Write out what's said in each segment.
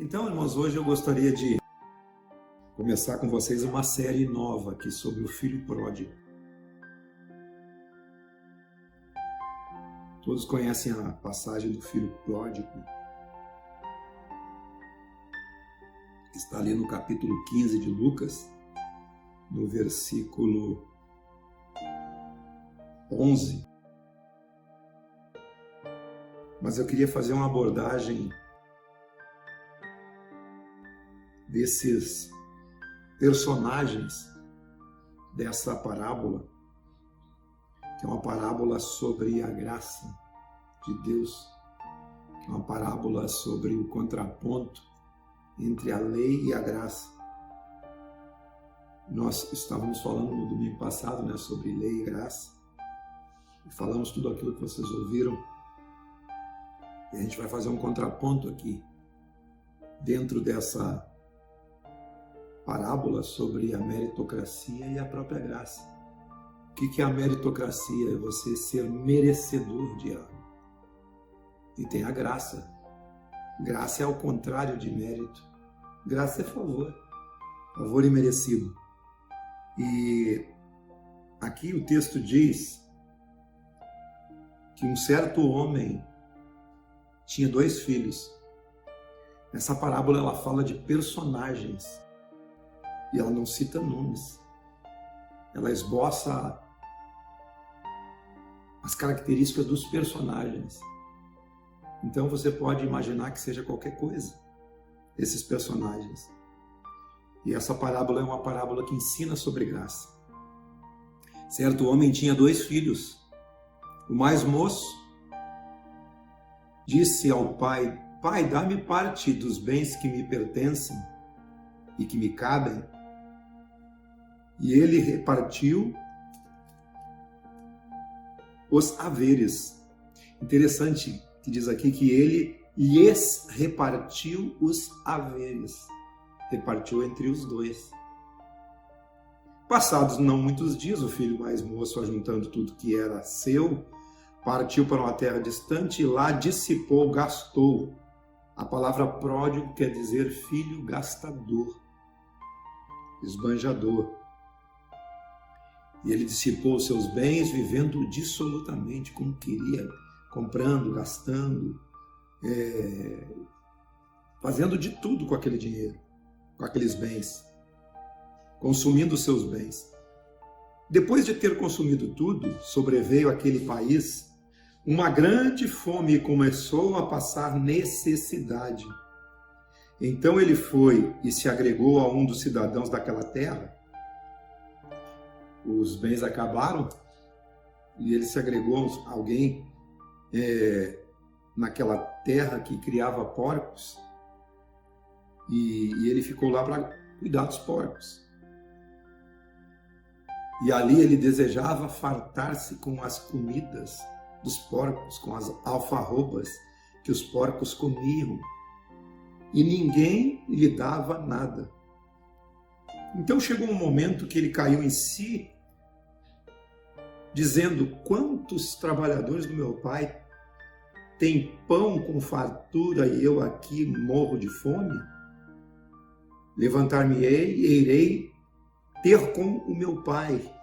Então, irmãos, hoje eu gostaria de começar com vocês uma série nova aqui sobre o filho pródigo. Todos conhecem a passagem do filho pródigo, que está ali no capítulo 15 de Lucas, no versículo 11. Mas eu queria fazer uma abordagem desses personagens dessa parábola, que é uma parábola sobre a graça de Deus, que é uma parábola sobre o contraponto entre a lei e a graça. Nós estávamos falando no domingo passado, sobre lei e graça, e falamos tudo aquilo que vocês ouviram, e a gente vai fazer um contraponto aqui, dentro dessa parábola sobre a meritocracia e a própria graça. O que é a meritocracia? É você ser merecedor de algo. E tem a graça. Graça é ao contrário de mérito. Graça é favor. Favor imerecido. E aqui o texto diz que um certo homem tinha 2 filhos. Essa parábola ela fala de personagens. E ela não cita nomes. Ela esboça as características dos personagens. Então você pode imaginar que seja qualquer coisa, esses personagens. E essa parábola é uma parábola que ensina sobre graça. Certo homem tinha 2 filhos. O mais moço disse ao pai: Pai, dá-me parte dos bens que me pertencem e que me cabem. E ele repartiu os haveres. Interessante que diz aqui que ele lhes repartiu os haveres. Repartiu entre os 2. Passados não muitos dias, o filho mais moço, ajuntando tudo que era seu, partiu para uma terra distante e lá dissipou, gastou. A palavra pródigo quer dizer filho gastador, esbanjador. E ele dissipou os seus bens, vivendo dissolutamente como queria, comprando, gastando, fazendo de tudo com aquele dinheiro, com aqueles bens, consumindo os seus bens. Depois de ter consumido tudo, sobreveio àquele país uma grande fome e começou a passar necessidade. Então ele foi e se agregou a um dos cidadãos daquela terra. Os bens acabaram e ele se agregou a alguém naquela terra que criava porcos e ele ficou lá para cuidar dos porcos. E ali ele desejava fartar-se com as comidas dos porcos, com as alfarrobas que os porcos comiam, e ninguém lhe dava nada. Então chegou um momento que ele caiu em si, dizendo: quantos trabalhadores do meu pai têm pão com fartura e eu aqui morro de fome? Levantar-me-ei e irei ter com o meu pai.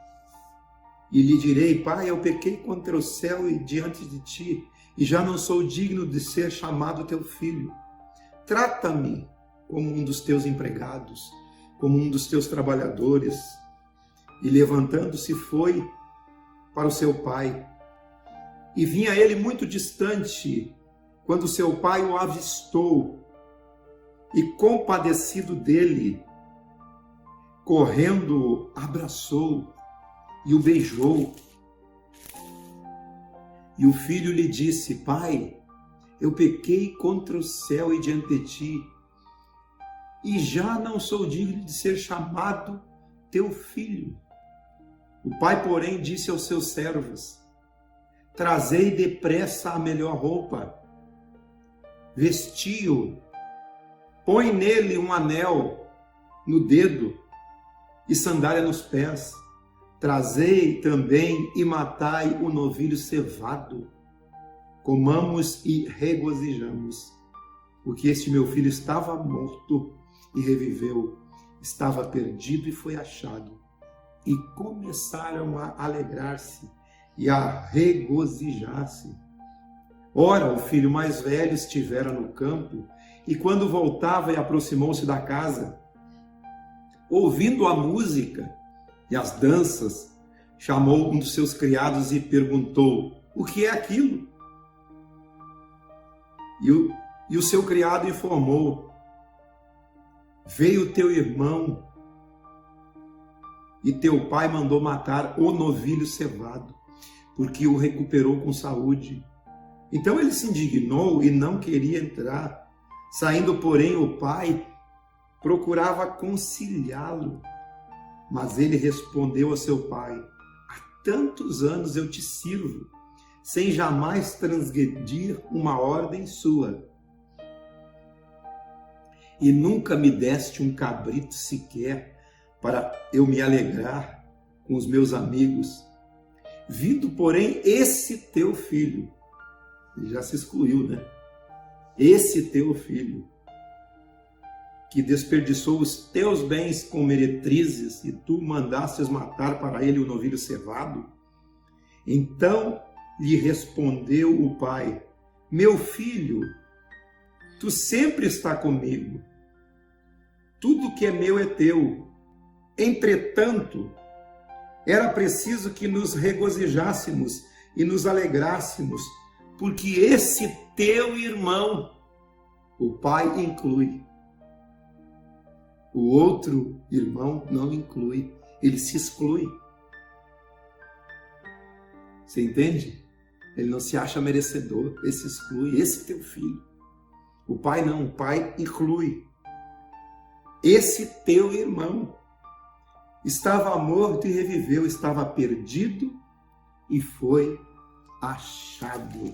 E lhe direi: Pai, eu pequei contra o céu e diante de ti, e já não sou digno de ser chamado teu filho. Trata-me como um dos teus empregados, como um dos teus trabalhadores. E levantando-se foi para o seu pai. E vinha ele muito distante, quando seu pai o avistou, e compadecido dele, correndo, abraçou e o beijou. E o filho lhe disse: Pai, eu pequei contra o céu e diante de ti, e já não sou digno de ser chamado teu filho. O pai, porém, disse aos seus servos: Trazei depressa a melhor roupa, vesti-o, põe nele um anel no dedo e sandália nos pés. Trazei também e matai o novilho cevado. Comamos e regozijamos. porque este meu filho estava morto e reviveu, estava perdido e foi achado. E começaram a alegrar-se e a regozijar-se. Ora, o filho mais velho estivera no campo, e quando voltava e aproximou-se da casa, ouvindo a música e as danças, chamou um dos seus criados e perguntou: o que é aquilo? E o seu criado informou: veio teu irmão e teu pai mandou matar o novilho cevado, porque o recuperou com saúde. Então ele se indignou e não queria entrar. Saindo, porém, o pai procurava conciliá-lo. Mas ele respondeu a seu pai: há tantos anos eu te sirvo, sem jamais transgredir uma ordem sua. E nunca me deste um cabrito sequer para eu me alegrar com os meus amigos. Vindo, porém, esse teu filho, ele já se excluiu, né? Esse teu filho, que desperdiçou os teus bens com meretrizes, e tu mandastes matar para ele o novilho cevado. Então lhe respondeu o pai: meu filho, tu sempre está comigo. Tudo que é meu é teu. Entretanto, era preciso que nos regozijássemos e nos alegrássemos, porque esse teu irmão, o pai inclui. O outro irmão não inclui, ele se exclui. Você entende? Ele não se acha merecedor, ele se exclui. Esse teu filho. O pai não, o pai inclui. Esse teu irmão estava morto e reviveu, estava perdido e foi achado.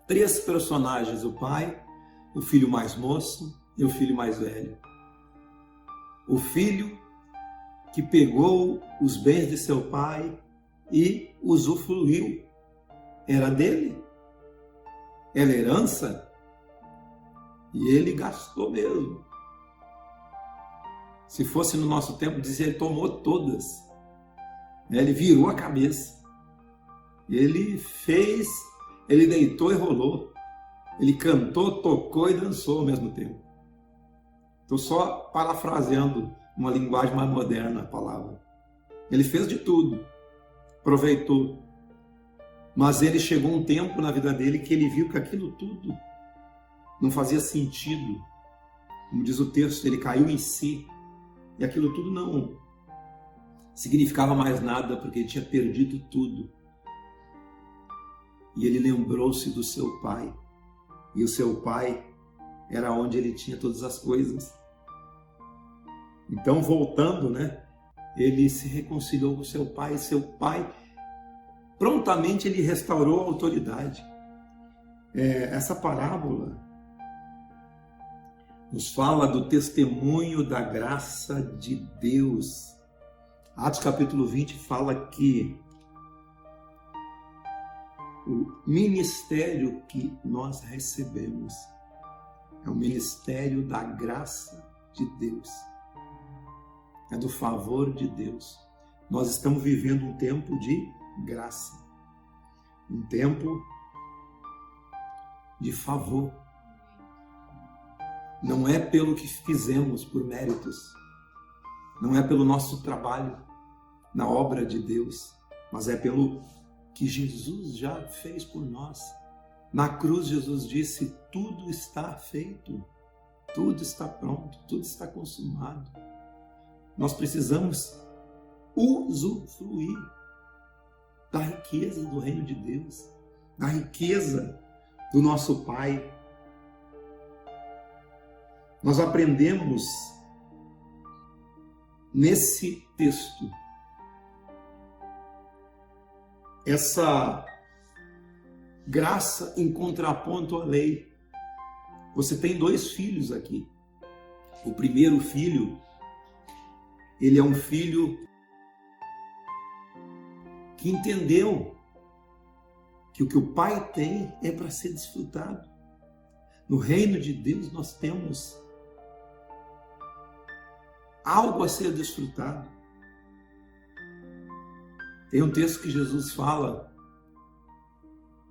3 personagens: o pai, o filho mais moço e o filho mais velho. O filho que pegou os bens de seu pai e usufruiu. Era dele, era herança, e ele gastou mesmo. Se fosse no nosso tempo, dizia, ele tomou todas. Ele virou a cabeça. Ele fez, ele deitou e rolou. Ele cantou, tocou e dançou ao mesmo tempo. Estou só parafraseando uma linguagem mais moderna a palavra. Ele fez de tudo, aproveitou. Mas ele chegou um tempo na vida dele que ele viu que aquilo tudo não fazia sentido. Como diz o texto, ele caiu em si. E aquilo tudo não significava mais nada, porque ele tinha perdido tudo. E ele lembrou-se do seu pai. E o seu pai era onde ele tinha todas as coisas. Então, voltando, né? Ele se reconciliou com seu pai. E seu pai, prontamente, ele restaurou a autoridade. Essa parábola nos fala do testemunho da graça de Deus. Atos capítulo 20 fala que o ministério que nós recebemos é o ministério da graça de Deus. É do favor de Deus. Nós estamos vivendo um tempo de graça. Um tempo de favor. Não é pelo que fizemos, por méritos. Não é pelo nosso trabalho na obra de Deus, mas é pelo que Jesus já fez por nós. Na cruz, Jesus disse, tudo está feito, tudo está pronto, tudo está consumado. Nós precisamos usufruir da riqueza do reino de Deus, da riqueza do nosso Pai. Nós aprendemos nesse texto essa graça em contraponto à lei. Você tem 2 filhos aqui. O primeiro filho, ele é um filho que entendeu que o pai tem é para ser desfrutado. No reino de Deus nós temos algo a ser desfrutado. Tem um texto que Jesus fala,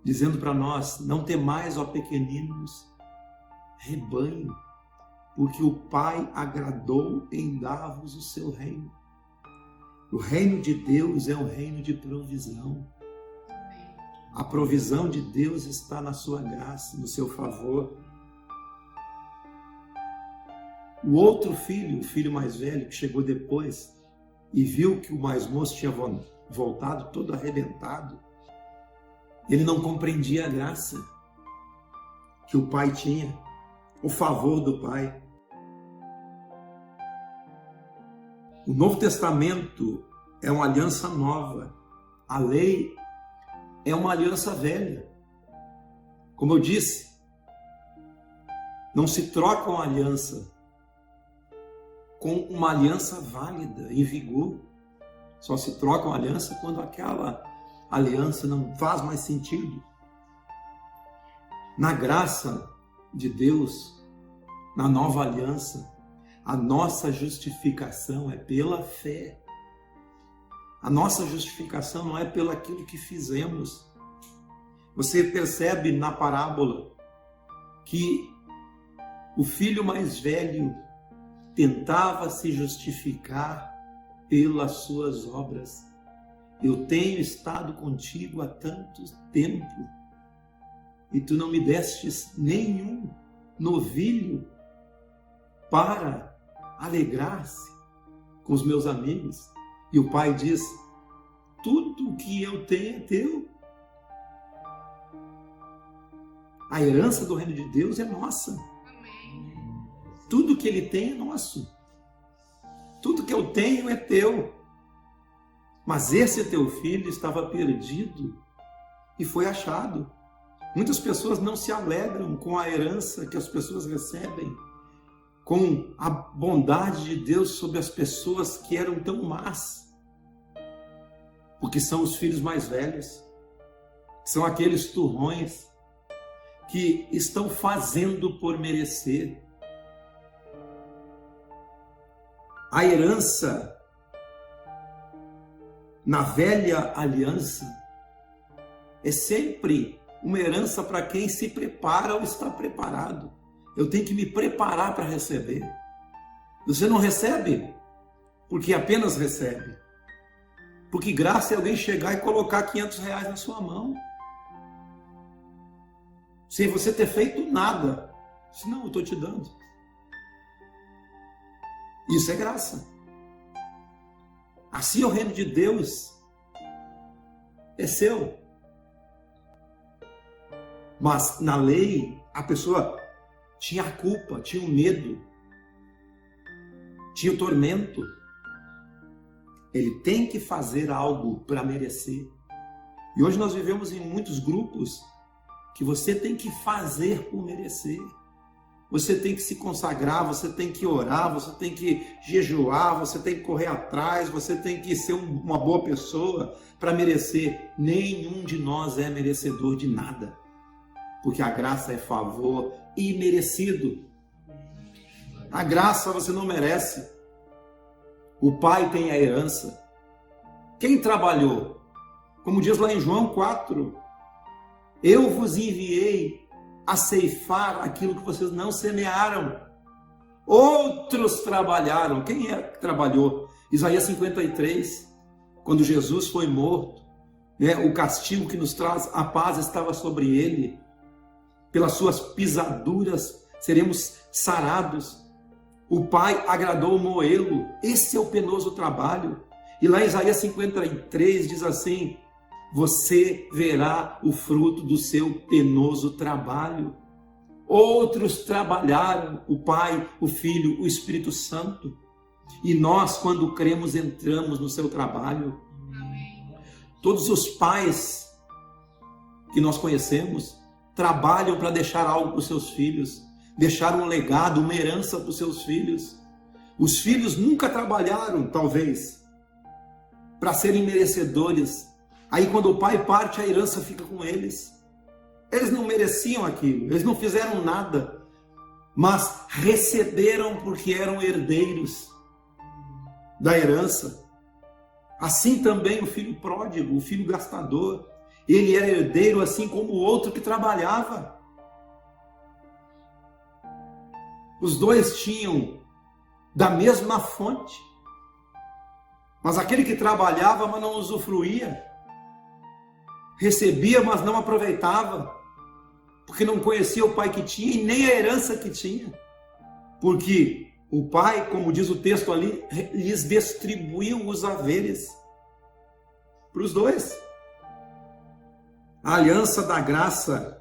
dizendo para nós: não temais, ó pequeninos, rebanho, porque o Pai agradou em dar-vos o seu reino. O reino de Deus é um reino de provisão. A provisão de Deus está na sua graça, no seu favor. O outro filho, o filho mais velho, que chegou depois e viu que o mais moço tinha voltado todo arrebentado, ele não compreendia a graça que o pai tinha, o favor do pai. O Novo Testamento é uma aliança nova. A lei é uma aliança velha. Como eu disse, não se troca uma aliança com uma aliança válida, em vigor. Só se troca uma aliança quando aquela aliança não faz mais sentido. Na graça de Deus, na nova aliança, a nossa justificação é pela fé. A nossa justificação não é pelo aquilo que fizemos. Você percebe na parábola que o filho mais velho tentava se justificar pelas suas obras. Eu tenho estado contigo há tanto tempo e tu não me destes nenhum novilho para alegrar-se com os meus amigos. E o pai diz: tudo que eu tenho é teu. A herança do reino de Deus é nossa. Tudo que ele tem é nosso. Tudo que eu tenho é teu. Mas esse teu filho estava perdido e foi achado. Muitas pessoas não se alegram com a herança que as pessoas recebem, com a bondade de Deus sobre as pessoas que eram tão más, porque são os filhos mais velhos, são aqueles turrões que estão fazendo por merecer. A herança na velha aliança é sempre uma herança para quem se prepara ou está preparado. Eu tenho que me preparar para receber. Você não recebe porque apenas recebe. Porque graça é alguém chegar e colocar R$500 na sua mão, sem você ter feito nada. Senão eu estou te dando. Isso é graça. Assim o reino de Deus é seu. Mas na lei, a pessoa tinha a culpa, tinha o medo, tinha o tormento. Ele tem que fazer algo para merecer. E hoje nós vivemos em muitos grupos que você tem que fazer por merecer. Você tem que se consagrar, você tem que orar, você tem que jejuar, você tem que correr atrás, você tem que ser uma boa pessoa para merecer. Nenhum de nós é merecedor de nada, porque a graça é favor imerecido. A graça você não merece. O Pai tem a herança. Quem trabalhou? Como diz lá em João 4, eu vos enviei a ceifar aquilo que vocês não semearam. Outros trabalharam. Quem é que trabalhou? Isaías 53, quando Jesus foi morto, o castigo que nos traz a paz estava sobre ele. Pelas suas pisaduras seremos sarados. O Pai agradou moê-lo. Esse é o penoso trabalho. E lá em Isaías 53 diz assim: você verá o fruto do seu penoso trabalho. Outros trabalharam, o Pai, o Filho, o Espírito Santo. E nós, quando cremos, entramos no seu trabalho. Todos os pais que nós conhecemos trabalham para deixar algo para os seus filhos, deixar um legado, uma herança para os seus filhos. Os filhos nunca trabalharam, talvez, para serem merecedores. Aí quando o pai parte, a herança fica com eles. Eles não mereciam aquilo, eles não fizeram nada, mas receberam porque eram herdeiros da herança. Assim também o filho pródigo, o filho gastador, ele era herdeiro assim como o outro que trabalhava. Os dois tinham da mesma fonte, mas aquele que trabalhava, mas não usufruía, recebia, mas não aproveitava, porque não conhecia o pai que tinha e nem a herança que tinha, porque o pai, como diz o texto ali, lhes distribuiu os haveres para os dois. A aliança da graça,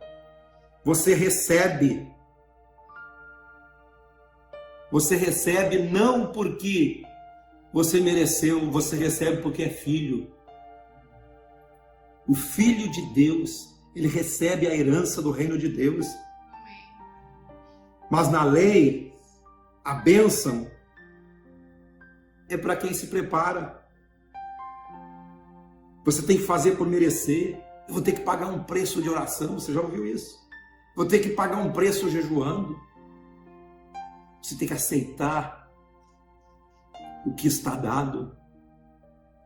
você recebe não porque você mereceu, você recebe porque é filho. O filho de Deus, ele recebe a herança do reino de Deus. Mas na lei, a bênção é para quem se prepara. Você tem que fazer por merecer. Eu vou ter que pagar um preço de oração, você já ouviu isso? Vou ter que pagar um preço jejuando. Você tem que aceitar o que está dado.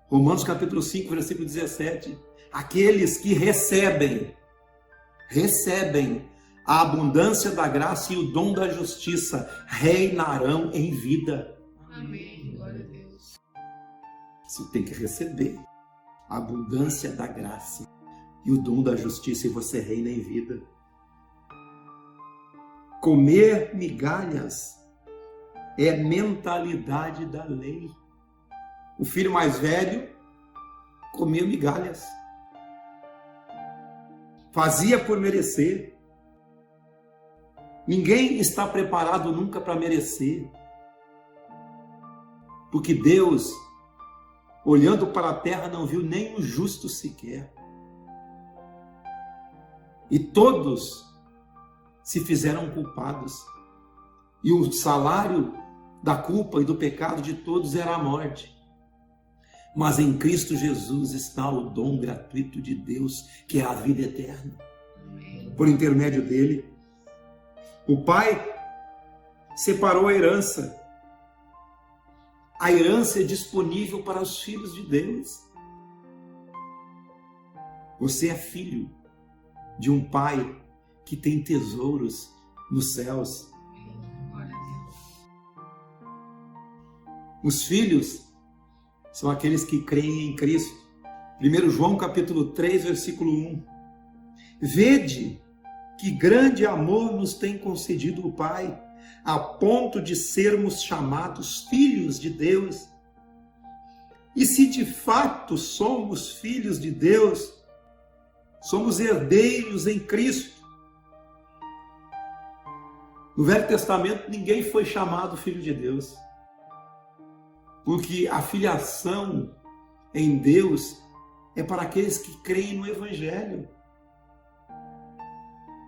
Romanos capítulo 5, versículo 17. Aqueles que recebem a abundância da graça e o dom da justiça reinarão em vida. Amém. Glória a Deus. Você tem que receber a abundância da graça e o dom da justiça e você reina em vida. Comer migalhas é mentalidade da lei. O filho mais velho comia migalhas. Fazia por merecer. Ninguém está preparado nunca para merecer. Porque Deus, olhando para a terra, não viu nem um justo sequer. E todos se fizeram culpados. E o salário da culpa e do pecado de todos era a morte. Mas em Cristo Jesus está o dom gratuito de Deus, que é a vida eterna. Por intermédio dele, o Pai separou a herança. A herança é disponível para os filhos de Deus. Você é filho de um Pai que tem tesouros nos céus. Os filhos são aqueles que creem em Cristo. 1 João capítulo 3, versículo 1. Vede que grande amor nos tem concedido o Pai, a ponto de sermos chamados filhos de Deus. E se de fato somos filhos de Deus, somos herdeiros em Cristo. No Velho Testamento, ninguém foi chamado filho de Deus, porque a filiação em Deus é para aqueles que creem no Evangelho.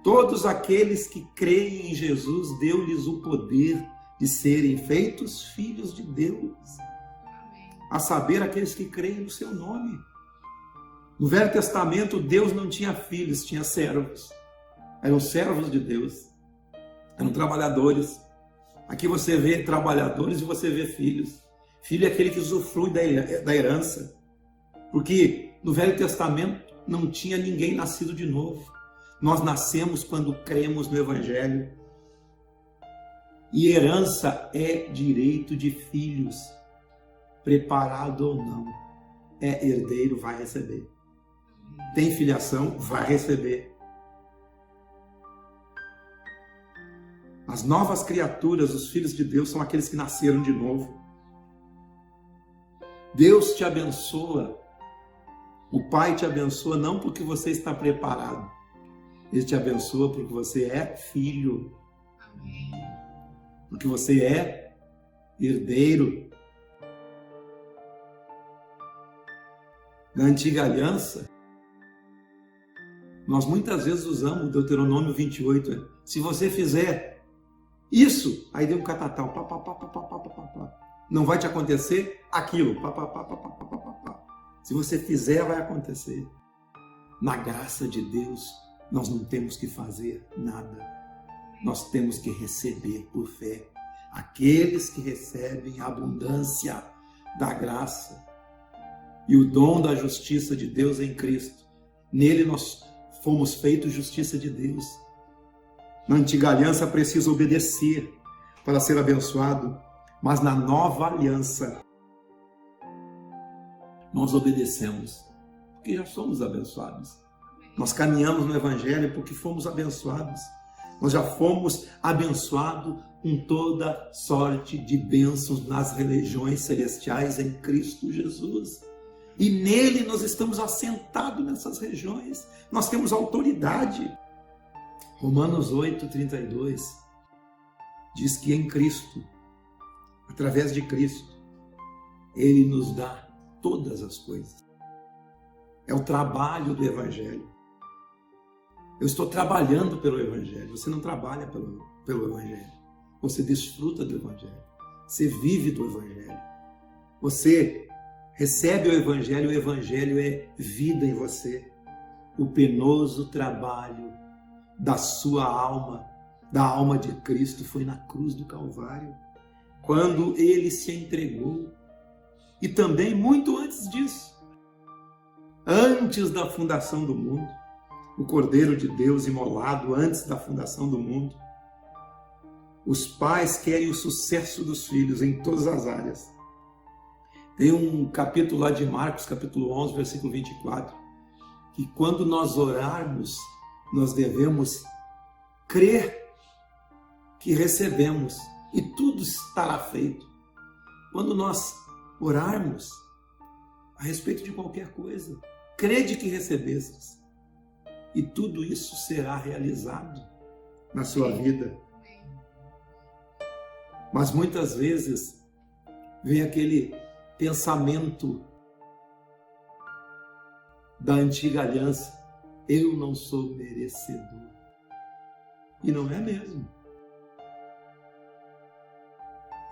Todos aqueles que creem em Jesus, deu-lhes o poder de serem feitos filhos de Deus. A saber, aqueles que creem no seu nome. No Velho Testamento, Deus não tinha filhos, tinha servos. Eram servos de Deus. Eram trabalhadores. Aqui você vê trabalhadores e você vê filhos. Filho é aquele que usufrui da herança. Porque no Velho Testamento não tinha ninguém nascido de novo. Nós nascemos quando cremos no Evangelho. E herança é direito de filhos. Preparado ou não. É herdeiro, vai receber. Tem filiação, vai receber. As novas criaturas, os filhos de Deus, são aqueles que nasceram de novo. Deus te abençoa. O Pai te abençoa não porque você está preparado. Ele te abençoa porque você é filho. Amém. Porque você é herdeiro. Na antiga aliança, nós muitas vezes usamos o Deuteronômio 28. Se você fizer isso, aí deu um catatal. Pá, pá, pá, pá, pá, pá, pá, pá. Não vai te acontecer aquilo. Pá, pá, pá, pá, pá, pá, pá, pá. Se você fizer, vai acontecer. Na graça de Deus, nós não temos que fazer nada. Nós temos que receber por fé. Aqueles que recebem a abundância da graça e o dom da justiça de Deus em Cristo. Nele nós fomos feitos justiça de Deus. Na antiga aliança precisa obedecer para ser abençoado, mas na nova aliança nós obedecemos porque já somos abençoados. Nós caminhamos no Evangelho porque fomos abençoados. Nós já fomos abençoados com toda sorte de bênçãos nas regiões celestiais em Cristo Jesus. E nele nós estamos assentados nessas regiões. Nós temos autoridade. Romanos 8:32 diz que em Cristo, através de Cristo, Ele nos dá todas as coisas. É o trabalho do Evangelho. Eu estou trabalhando pelo Evangelho. Você não trabalha pelo Evangelho. Você desfruta do Evangelho. Você vive do Evangelho. Você recebe o Evangelho é vida em você. O penoso trabalho da sua alma, da alma de Cristo, foi na cruz do Calvário, quando Ele se entregou. E também muito antes disso, antes da fundação do mundo, o Cordeiro de Deus imolado antes da fundação do mundo. Os pais querem o sucesso dos filhos em todas as áreas. Tem um capítulo lá de Marcos, capítulo 11, versículo 24, que quando nós orarmos, nós devemos crer que recebemos e tudo estará feito. Quando nós orarmos a respeito de qualquer coisa, crede que recebestes e tudo isso será realizado na sua vida. Mas muitas vezes vem aquele pensamento da antiga aliança: eu não sou merecedor. E não é mesmo.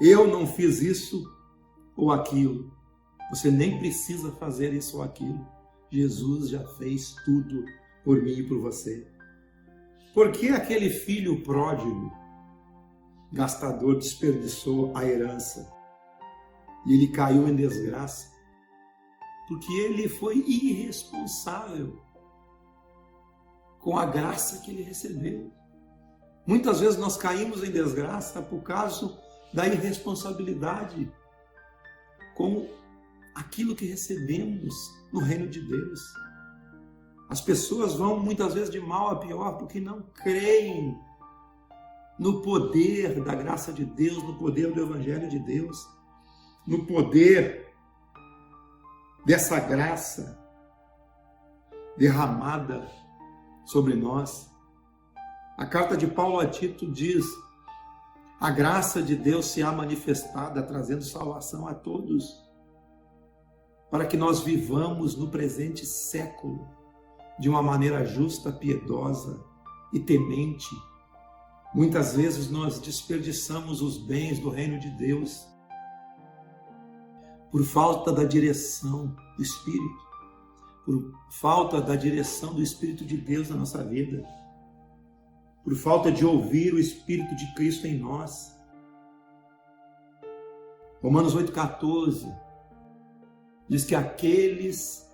Eu não fiz isso ou aquilo. Você nem precisa fazer isso ou aquilo. Jesus já fez tudo por mim e por você. Por que aquele filho pródigo, gastador, desperdiçou a herança e ele caiu em desgraça? Porque ele foi irresponsável com a graça que ele recebeu. Muitas vezes nós caímos em desgraça por causa da irresponsabilidade com aquilo que recebemos no reino de Deus. As pessoas vão muitas vezes de mal a pior porque não creem no poder da graça de Deus, no poder do Evangelho de Deus, no poder dessa graça derramada sobre nós. A carta de Paulo a Tito diz: a graça de Deus se há manifestada, trazendo salvação a todos, para que nós vivamos no presente século de uma maneira justa, piedosa e temente. Muitas vezes nós desperdiçamos os bens do reino de Deus por falta da direção do Espírito, por falta da direção do Espírito de Deus na nossa vida, por falta de ouvir o Espírito de Cristo em nós. Romanos 8,14 diz que aqueles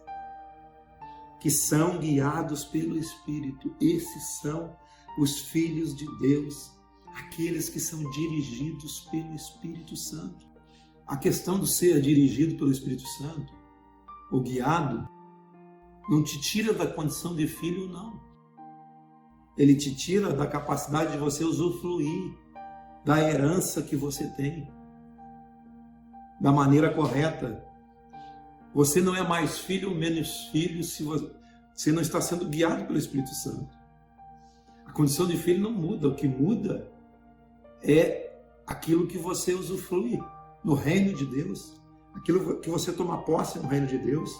que são guiados pelo Espírito, esses são os filhos de Deus, aqueles que são dirigidos pelo Espírito Santo. A questão de ser dirigido pelo Espírito Santo, ou guiado, não te tira da condição de filho, não. Ele te tira da capacidade de você usufruir da herança que você tem, da maneira correta. Você não é mais filho ou menos filho se você não está sendo guiado pelo Espírito Santo. A condição de filho não muda. O que muda é aquilo que você usufrui no reino de Deus, aquilo que você toma posse no reino de Deus.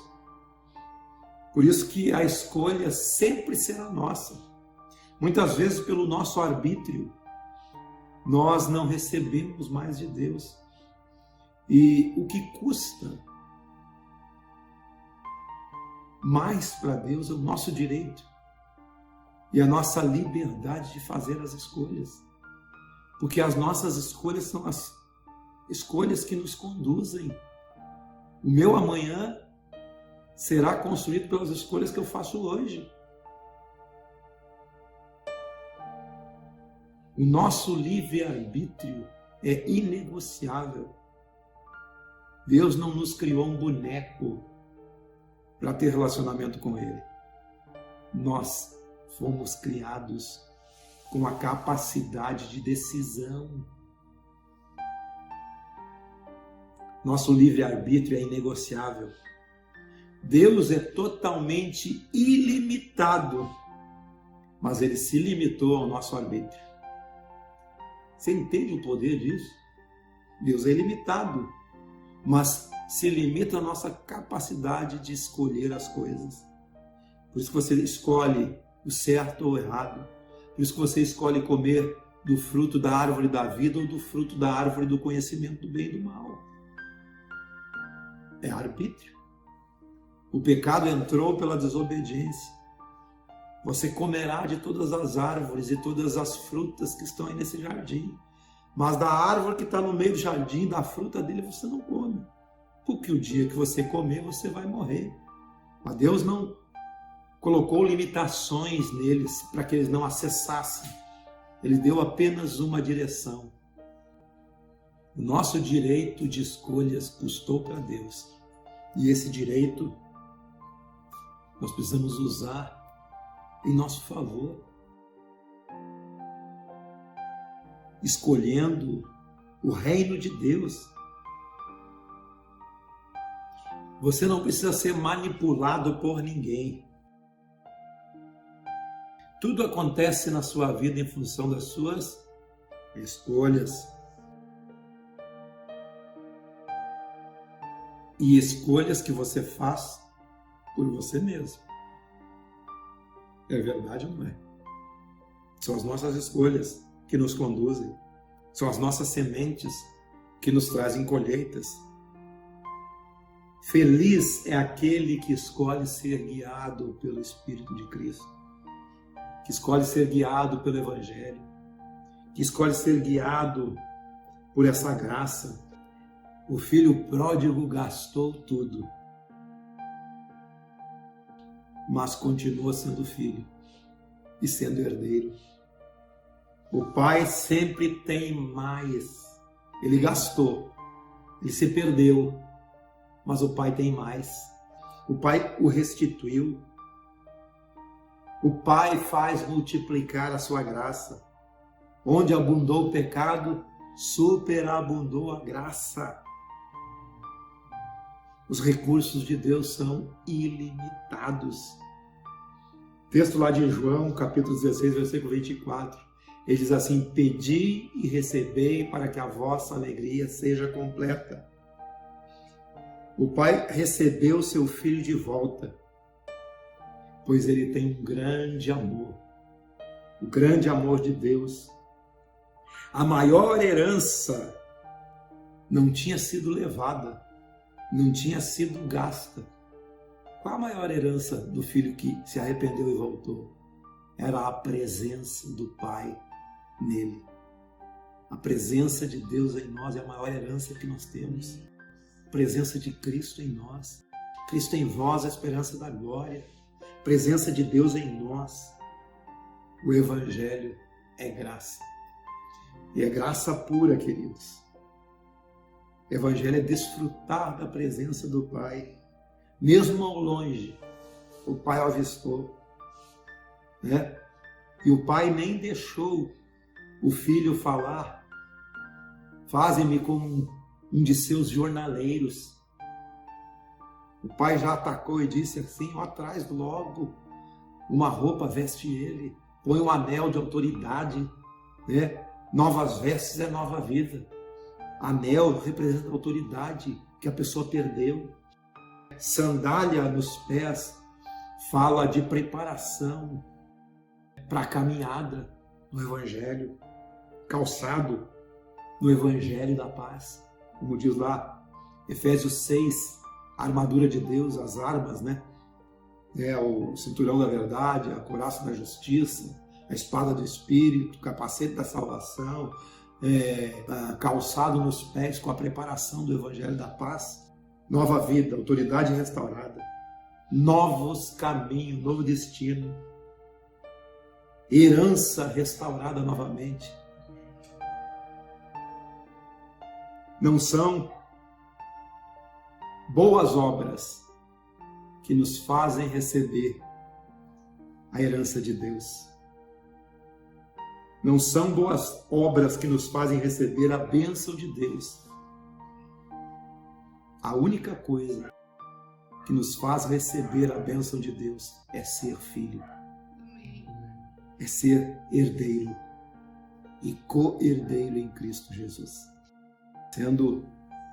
Por isso que a escolha sempre será nossa. Muitas vezes, pelo nosso arbítrio, nós não recebemos mais de Deus. E o que custa mais para Deus é o nosso direito e a nossa liberdade de fazer as escolhas. Porque as nossas escolhas são as escolhas que nos conduzem. O meu amanhã será construído pelas escolhas que eu faço hoje. O nosso livre-arbítrio é inegociável. Deus não nos criou um boneco para ter relacionamento com Ele. Nós fomos criados com a capacidade de decisão. Nosso livre-arbítrio é inegociável. Deus é totalmente ilimitado, mas Ele se limitou ao nosso arbítrio. Você entende o poder disso? Deus é ilimitado, mas se limita à nossa capacidade de escolher as coisas. Por isso que você escolhe o certo ou o errado. Por isso que você escolhe comer do fruto da árvore da vida ou do fruto da árvore do conhecimento do bem e do mal. É arbítrio. O pecado entrou pela desobediência. Você comerá de todas as árvores e todas as frutas que estão aí nesse jardim. Mas da árvore que está no meio do jardim, da fruta dele, você não come. Porque o dia que você comer, você vai morrer. Mas Deus não colocou limitações neles para que eles não acessassem. Ele deu apenas uma direção. O nosso direito de escolhas custou para Deus. E esse direito nós precisamos usar em nosso favor. Escolhendo o reino de Deus. Você não precisa ser manipulado por ninguém. Tudo acontece na sua vida em função das suas escolhas. E escolhas que você faz por você mesmo. É verdade ou não é? São as nossas escolhas que nos conduzem. São as nossas sementes que nos trazem colheitas. Feliz é aquele que escolhe ser guiado pelo Espírito de Cristo, que escolhe ser guiado pelo Evangelho, que escolhe ser guiado por essa graça. O filho pródigo gastou tudo, mas continua sendo filho e sendo herdeiro. O pai sempre tem mais. Ele gastou, ele se perdeu, mas o pai tem mais. O pai o restituiu. O pai faz multiplicar a sua graça. Onde abundou o pecado, superabundou a graça. Os recursos de Deus são ilimitados. Texto lá de João, capítulo 16, versículo 24. Ele diz assim: pedi e recebei para que a vossa alegria seja completa. O pai recebeu seu filho de volta, pois ele tem um grande amor. O grande amor de Deus. A maior herança não tinha sido levada, não tinha sido gasta. Qual a maior herança do filho que se arrependeu e voltou? Era a presença do Pai nele. A presença de Deus em nós é a maior herança que nós temos. A presença de Cristo em nós. Cristo em vós, a esperança da glória. A presença de Deus em nós. O Evangelho é graça. E é graça pura, queridos. O Evangelho é desfrutar da presença do Pai. Mesmo ao longe, o Pai o avistou. Né? E o Pai nem deixou o Filho falar. Faze-me como um de seus jornaleiros. O Pai já atacou e disse assim: ó, traz logo uma roupa, veste ele. Põe um anel de autoridade. Né? Novas vestes é nova vida. Anel representa a autoridade que a pessoa perdeu. Sandália nos pés fala de preparação para a caminhada no Evangelho. Calçado no Evangelho da paz. Como diz lá Efésios 6, a armadura de Deus, as armas, né? o cinturão da verdade, a couraça da justiça, a espada do Espírito, o capacete da salvação, calçado nos pés com a preparação do Evangelho da paz, nova vida, autoridade restaurada, novos caminhos, novo destino, herança restaurada novamente. Não são boas obras que nos fazem receber a herança de Deus. Não são boas obras que nos fazem receber a bênção de Deus. A única coisa que nos faz receber a bênção de Deus é ser filho, é ser herdeiro e co-herdeiro em Cristo Jesus, sendo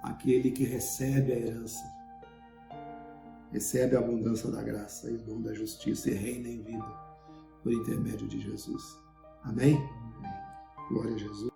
aquele que recebe a herança, recebe a abundância da graça e o dom da justiça e reina em vida por intermédio de Jesus. Amém? Glória a Jesus.